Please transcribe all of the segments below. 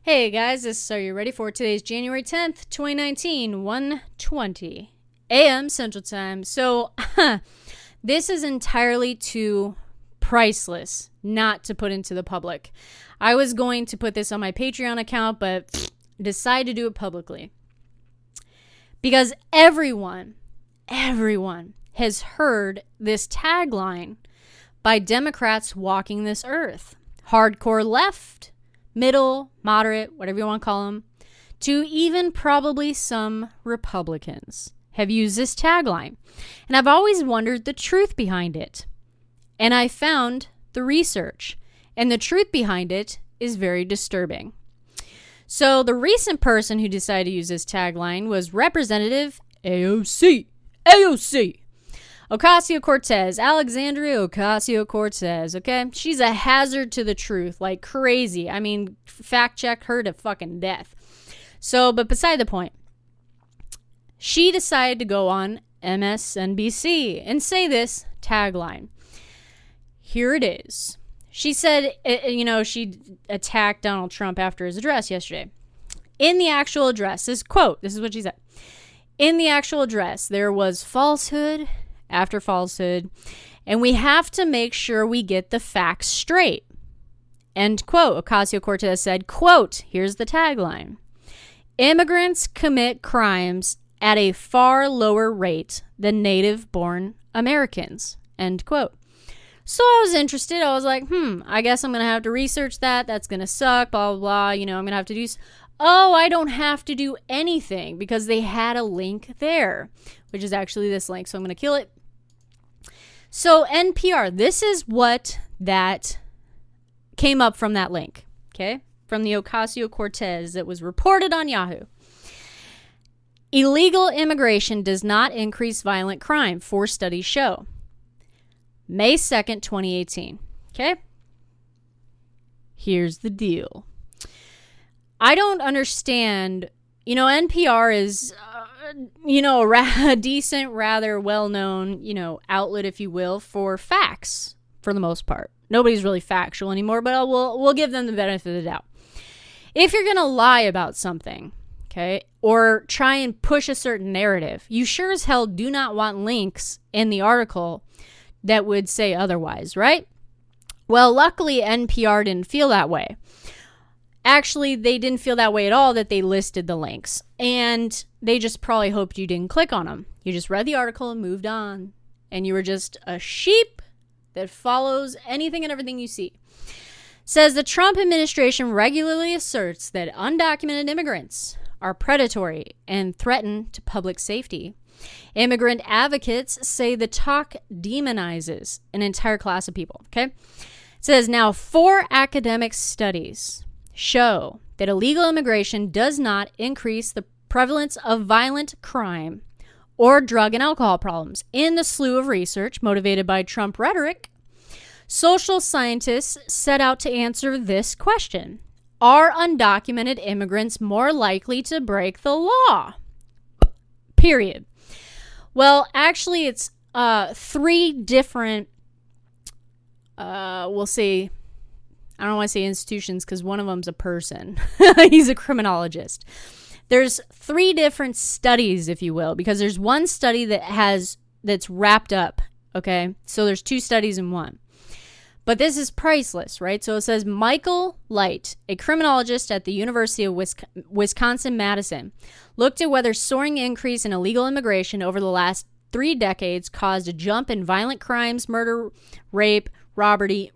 Hey guys, are you ready for today's January 10th, 2019, 1:20 a.m. Central Time. So, this is entirely too priceless not to put into the public. I was going to put this on my Patreon account, but decided to do it publicly. Because everyone has heard this tagline by Democrats walking this earth. Hardcore left, middle, moderate, whatever you want to call them, to even probably some Republicans have used this tagline. And I've always wondered the truth behind it. And I found the research. And the truth behind it is very disturbing. So the recent person who decided to use this tagline was Representative AOC. Ocasio-Cortez, Alexandria Ocasio-Cortez, okay? She's a hazard to the truth, like crazy. I mean, fact check her to fucking death. So, but beside the point, she decided to go on MSNBC and say this tagline. Here it is. She said, she attacked Donald Trump after his address yesterday. In the actual address, this is what she said. In the actual address, there was falsehood after falsehood, and we have to make sure we get the facts straight. End quote. Ocasio-Cortez said, quote, here's the tagline. Immigrants commit crimes at a far lower rate than native-born Americans. End quote. So I was interested. I was like, I guess I'm going to have to research that. That's going to suck, blah, blah, blah. I'm going to have to do... I don't have to do anything because they had a link there, which is actually this link. So I'm going to kill it. So NPR, this is what that came up from that link, okay? From the Ocasio-Cortez that was reported on Yahoo. Illegal immigration does not increase violent crime, 4 studies show. May 2nd, 2018, okay? Here's the deal. I don't understand, NPR is, a decent, rather well-known, outlet, if you will, for facts, for the most part. Nobody's really factual anymore, but we'll give them the benefit of the doubt. If you're going to lie about something, okay, or try and push a certain narrative, you sure as hell do not want links in the article that would say otherwise, right? Well, luckily, NPR didn't feel that way. Actually, they didn't feel that way at all that they listed the links. And they just probably hoped you didn't click on them. You just read the article and moved on. And you were just a sheep that follows anything and everything you see. Says the Trump administration regularly asserts that undocumented immigrants are predatory and threaten to public safety. Immigrant advocates say the talk demonizes an entire class of people. Okay? It says now 4 academic studies show that illegal immigration does not increase the prevalence of violent crime or drug and alcohol problems. In the slew of research motivated by Trump rhetoric, social scientists set out to answer this question. Are undocumented immigrants more likely to break the law? Period. Well, actually, it's 3 different, we'll say, I don't want to say institutions because one of them's a person. He's a criminologist. There's 3 different studies, if you will, because there's one study that's wrapped up, okay? So there's 2 studies in one. But this is priceless, right? So it says Michael Light, a criminologist at the University of Wisconsin-Madison, looked at whether soaring increase in illegal immigration over the last 3 decades caused a jump in violent crimes, murder, rape, robbery,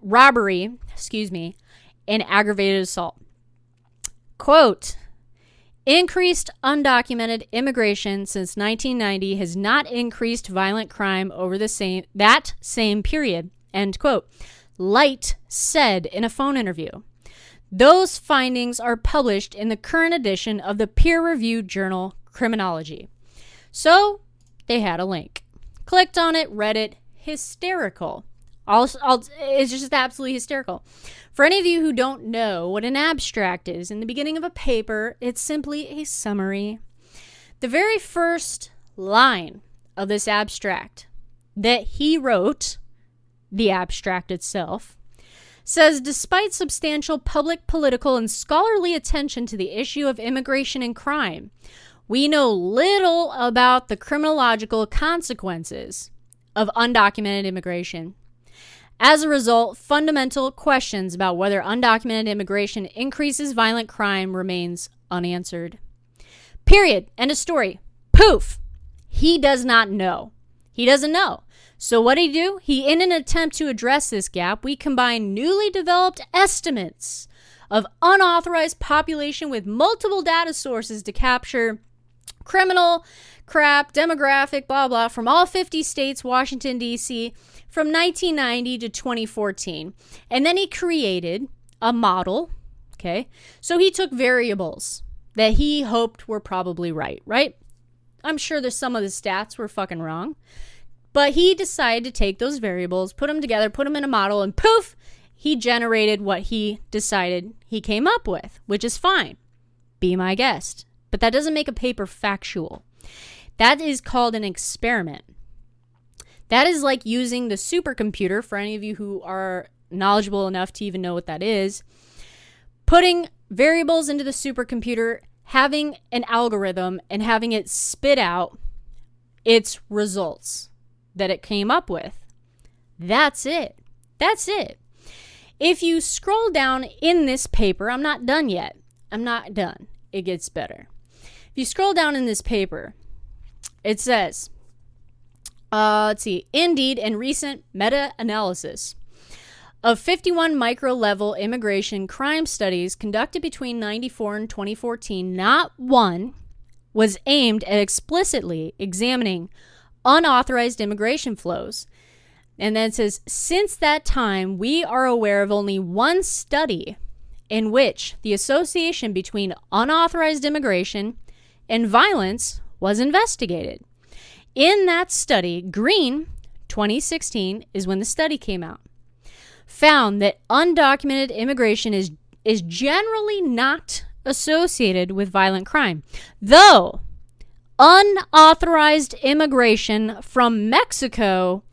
and aggravated assault. Quote, increased undocumented immigration since 1990 has not increased violent crime over that same period, end quote. Light said in a phone interview. Those findings are published in the current edition of the peer-reviewed journal Criminology. So, they had a link. Clicked on it, read it, hysterical. It's just absolutely hysterical. For any of you who don't know what an abstract is, in the beginning of a paper, it's simply a summary. The very first line of this abstract that he wrote, the abstract itself, says, despite substantial public, political, and scholarly attention to the issue of immigration and crime, we know little about the criminological consequences of undocumented immigration. As a result, fundamental questions about whether undocumented immigration increases violent crime remains unanswered. Period. End of story. Poof. He does not know. He doesn't know. So what did he do? In an attempt to address this gap, we combine newly developed estimates of unauthorized population with multiple data sources to capture criminal crap, demographic, blah, blah, from all 50 states, Washington, D.C., from 1990 to 2014. And then he created a model, okay? So he took variables that he hoped were probably right? I'm sure there's some of the stats were fucking wrong. But he decided to take those variables, put them together, put them in a model, and poof, he generated what he decided he came up with, which is fine. Be my guest. But that doesn't make a paper factual. That is called an experiment. That is like using the supercomputer, for any of you who are knowledgeable enough to even know what that is, putting variables into the supercomputer, having an algorithm, and having it spit out its results that it came up with. That's it. That's it. If you scroll down in this paper, I'm not done yet. I'm not done. It gets better. If you scroll down in this paper, it says, let's see, indeed, in recent meta-analysis of 51 micro-level immigration crime studies conducted between 94 and 2014, not one was aimed at explicitly examining unauthorized immigration flows. And then it says, since that time, we are aware of only one study in which the association between unauthorized immigration and violence was investigated. In that study, Green, 2016 is when the study came out, found that undocumented immigration is generally not associated with violent crime, though unauthorized immigration from Mexico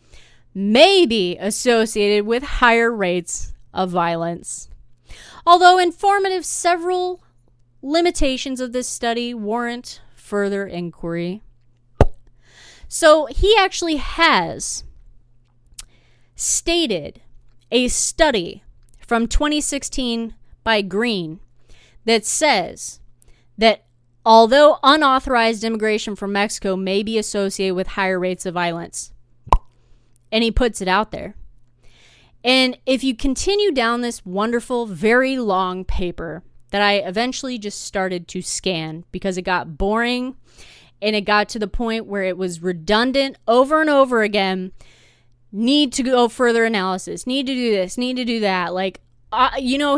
may be associated with higher rates of violence. Although informative, several limitations of this study warrant further inquiry. So he actually has stated a study from 2016 by Green that says that although unauthorized immigration from Mexico may be associated with higher rates of violence, and he puts it out there. And if you continue down this wonderful, very long paper that I eventually just started to scan because it got boring and it got to the point where it was redundant over and over again, need to go further analysis, need to do this, need to do that,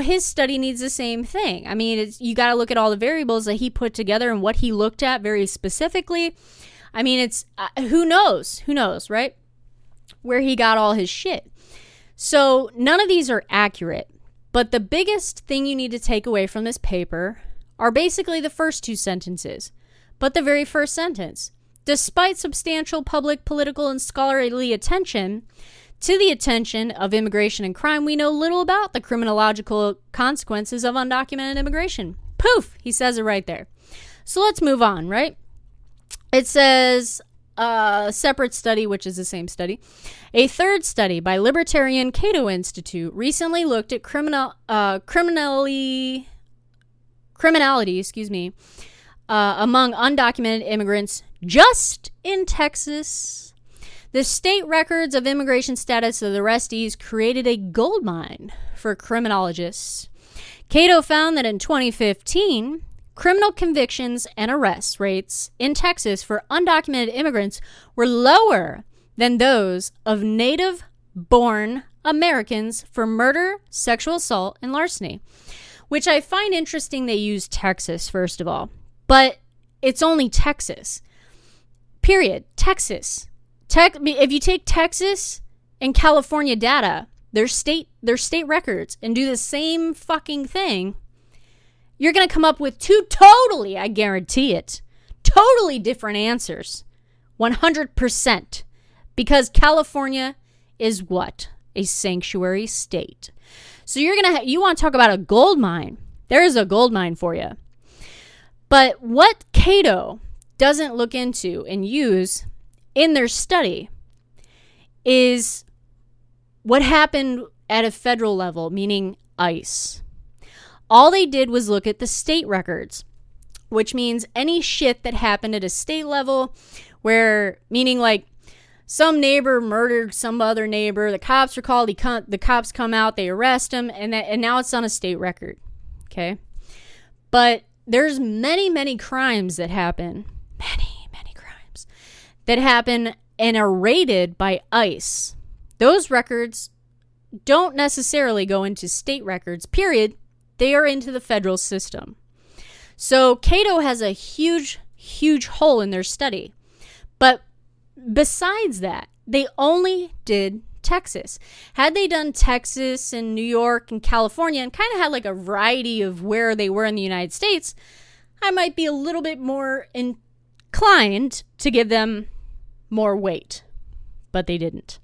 his study needs the same thing. I mean, you got to look at all the variables that he put together and what he looked at very specifically. I mean, it's who knows, right? Where he got all his shit. So none of these are accurate. But the biggest thing you need to take away from this paper are basically the first two sentences. But the very first sentence, despite substantial public, political, and scholarly attention to the attention of immigration and crime, we know little about the criminological consequences of undocumented immigration. Poof, he says it right there. So let's move on, right? It says a separate study, which is the same study. A third study by Libertarian Cato Institute recently looked at criminality, among undocumented immigrants just in Texas. The state records of immigration status of the arrestees created a goldmine for criminologists. Cato found that in 2015, criminal convictions and arrest rates in Texas for undocumented immigrants were lower than those of native-born Americans for murder, sexual assault, and larceny, which I find interesting they use Texas, first of all. But it's only Texas. Period. Texas. If you take Texas and California data, their state records, and do the same fucking thing, you're going to come up with two totally, I guarantee it, totally different answers. 100%. Because California is what? a sanctuary state. So you want to talk about a gold mine. There's a gold mine for you. But what Cato doesn't look into and use in their study is what happened at a federal level, meaning ICE. All they did was look at the state records, which means any shit that happened at a state level meaning like some neighbor murdered some other neighbor, the cops are called, the cops come out, they arrest him, and now it's on a state record, okay? But there's many crimes that happen, many crimes that happen and are rated by ICE. Those records don't necessarily go into state records, period. They are into the federal system. So Cato has a huge hole in their study. But besides that, they only did Texas. Had they done Texas and New York and California and kind of had like a variety of where they were in the United States, I might be a little bit more inclined to give them more weight. But they didn't.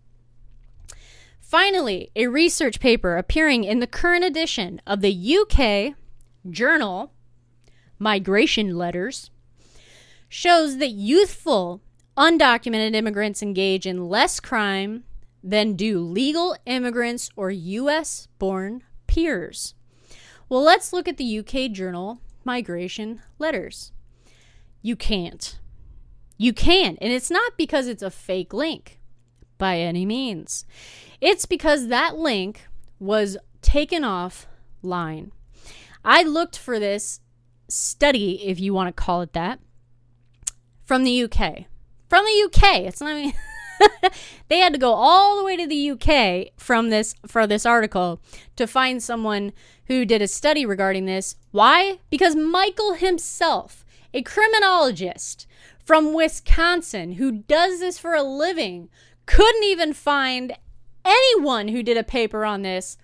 Finally, a research paper appearing in the current edition of the UK journal Migration Letters shows that youthful, undocumented immigrants engage in less crime than do legal immigrants or U.S.-born peers. Well, let's look at the UK journal Migration Letters. You can't. You can't. And it's not because it's a fake link by any means. It's because that link was taken offline. I looked for this study, if you want to call it that, from the UK. From the UK. It's not even they had to go all the way to the UK for this article to find someone who did a study regarding this. Why? Because Michael himself, a criminologist from Wisconsin who does this for a living, couldn't even find anyone who did a paper on this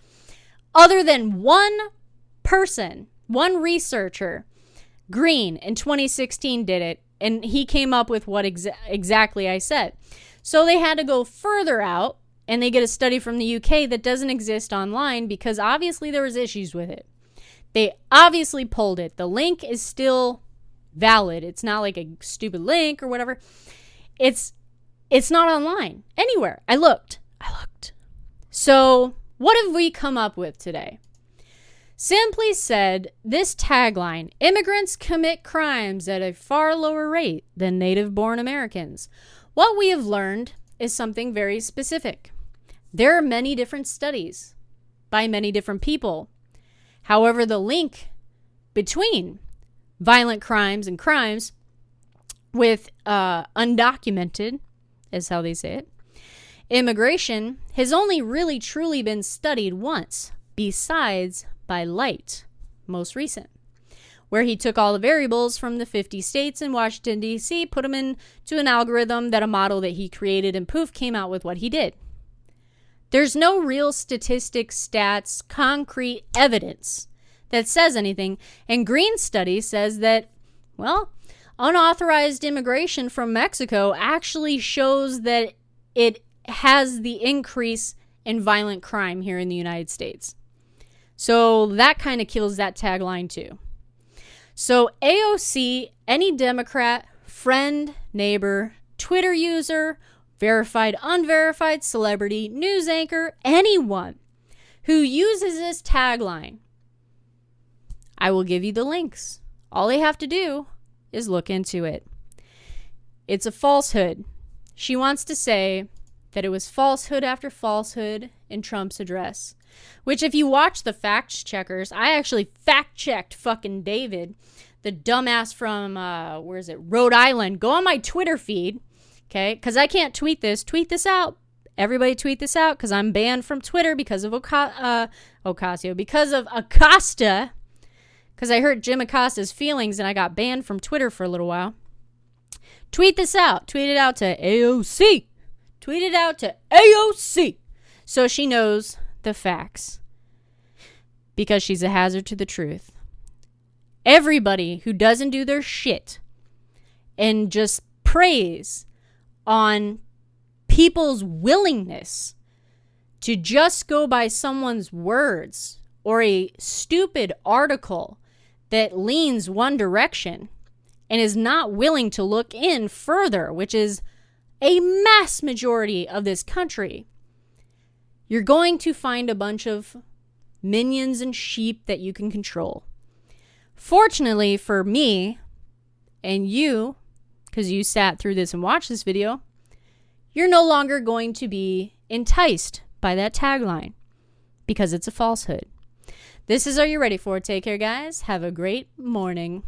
other than one person, one researcher. Green in 2016 did it, and he came up with what exactly I said. So they had to go further out, and they get a study from the UK that doesn't exist online because obviously there was issues with it. They obviously pulled it. The link is still valid. It's not like a stupid link or whatever. It's not online anywhere. I looked. So what have we come up with today? Simply said, this tagline, immigrants commit crimes at a far lower rate than native-born Americans. What we have learned is something very specific. There are many different studies by many different people. However, the link between violent crimes and crimes with undocumented, is how they say it, immigration has only really truly been studied once, besides by Light, most recent, where he took all the variables from the 50 states in Washington, D.C., put them into an algorithm that a model that he created, and poof, came out with what he did. There's no real statistics, stats, concrete evidence that says anything, and Green's study says that, well, unauthorized immigration from Mexico actually shows that it has the increase in violent crime here in the United States. So that kind of kills that tagline too. So AOC, any Democrat, friend, neighbor, Twitter user, verified, unverified, celebrity, news anchor, anyone who uses this tagline, I will give you the links. All they have to do is look into it. It's a falsehood. She wants to say that it was falsehood after falsehood in Trump's address. Which, if you watch the fact checkers, I actually fact checked fucking David, the dumbass from, Rhode Island. Go on my Twitter feed, okay? Because I can't tweet this. Tweet this out. Everybody tweet this out because I'm banned from Twitter because of Ocasio. Because of Acosta. Because I hurt Jim Acosta's feelings and I got banned from Twitter for a little while. Tweet this out. Tweet it out to AOC. Tweet it out to AOC. So she knows the facts. Because she's a hazard to the truth. Everybody who doesn't do their shit and just preys on people's willingness to just go by someone's words or a stupid article that leans one direction and is not willing to look in further, which is a mass majority of this country, you're going to find a bunch of minions and sheep that you can control. Fortunately for me and you, because you sat through this and watched this video, you're no longer going to be enticed by that tagline because it's a falsehood. This is Are You Ready For It? Take care, guys. Have a great morning.